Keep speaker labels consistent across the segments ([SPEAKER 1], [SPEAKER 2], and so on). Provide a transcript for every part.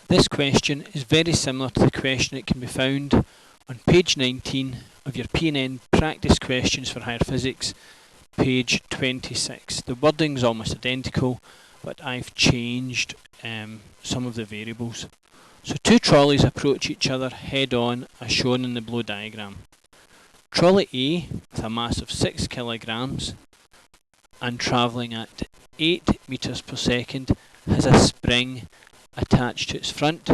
[SPEAKER 1] This question is very similar to the question that can be found on page 19 of your P&N practice questions for higher physics, page 26. The wording is almost identical, but I've changed some of the variables. So two trolleys approach each other head on as shown in the below diagram. Trolley A with a mass of 6 kilograms and travelling at 8 meters per second has a spring attached to its front,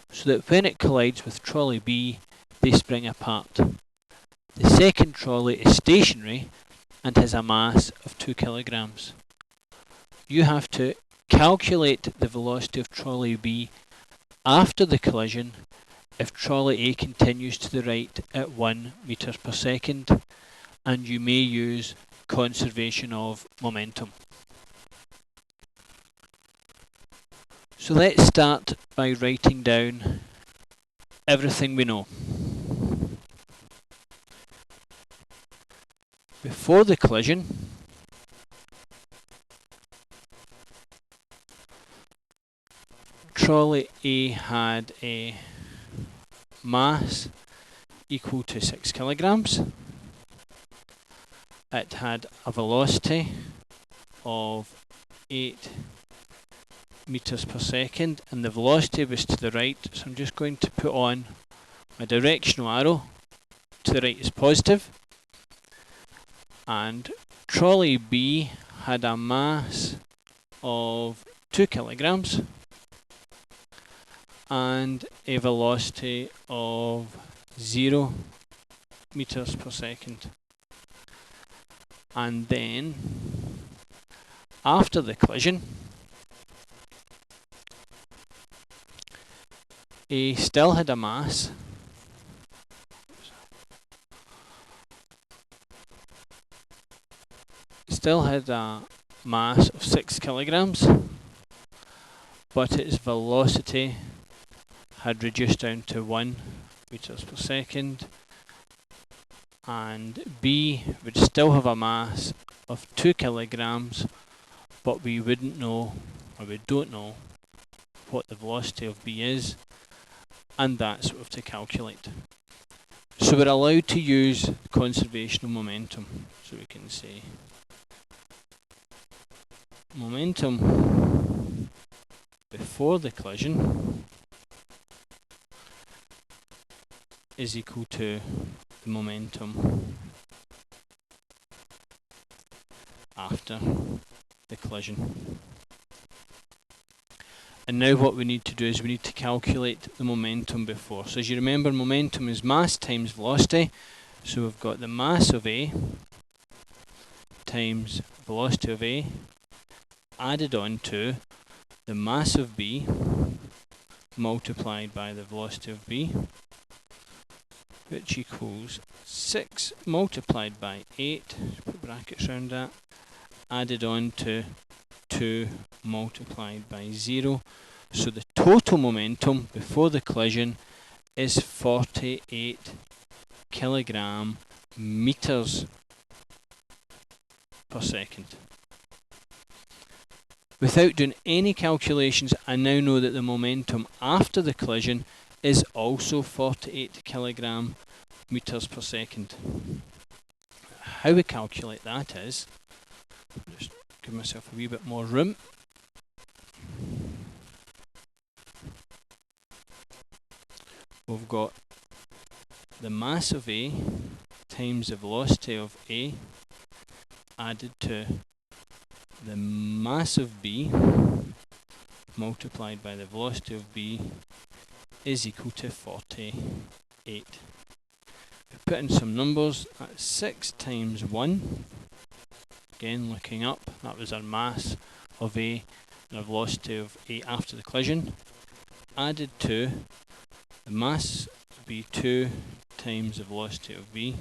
[SPEAKER 1] so that when it collides with trolley B, they spring apart. The second trolley is stationary and has a mass of 2 kilograms. You have to calculate the velocity of trolley B after the collision if trolley A continues to the right at 1 meter per second, and you may use conservation of momentum. So let's start by writing down everything we know. Before the collision, trolley A had a mass equal to 6 kilograms. It had a velocity of 8 meters per second, and the velocity was to the right, so I'm just going to put on my directional arrow. To the right is positive. And trolley B had a mass of 2 kilograms and a velocity of 0 meters per second. And then, after the collision, A still had a mass of 6 kilograms, but its velocity had reduced down to 1 meters per second, and B would still have a mass of 2 kilograms, but we wouldn't know, or we don't know, what the velocity of B is, and that's what we have to calculate. So we're allowed to use conservation of momentum. So we can say momentum before the collision is equal to the momentum after the collision. And now what we need to do is we need to calculate the momentum before. So as you remember, momentum is mass times velocity. So we've got the mass of A times velocity of A added on to the mass of B multiplied by the velocity of B, which equals 6 multiplied by 8, put brackets around that, added on to 2 multiplied by 0. So the total momentum before the collision is 48 kilogram meters per second. Without doing any calculations, I now know that the momentum after the collision is also 48 kilogram meters per second. How we calculate that is, just give myself a wee bit more room. We've got the mass of A times the velocity of A added to the mass of B multiplied by the velocity of B is equal to 48. We put in some numbers. That's 6 times 1. Again, looking up, that was our mass of A and our velocity of A after the collision, added to the mass of B2 times the velocity of B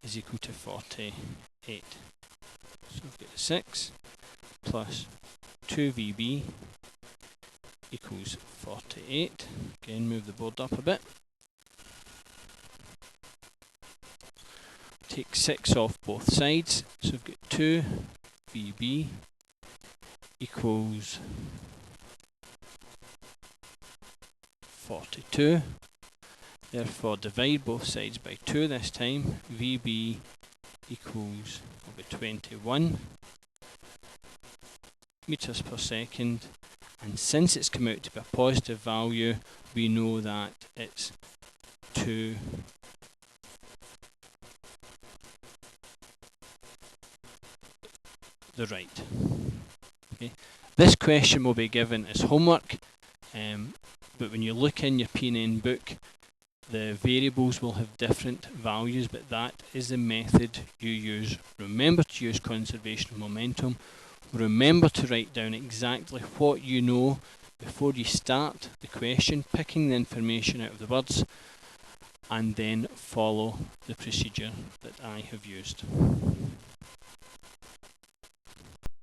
[SPEAKER 1] is equal to 48. So we've got 6 plus 2VB equals 48. Again, move the board up a bit. Take 6 off both sides, so we've got 2VB equals 42. Therefore divide both sides by 2 this time. VB equals will be 21 meters per second, and since it's come out to be a positive value, we know that it's to the right. Okay. This question will be given as homework, but when you look in your P&N book, the variables will have different values, but that is the method you use. Remember to use conservation of momentum. Remember to write down exactly what you know before you start the question, picking the information out of the words, and then follow the procedure that I have used.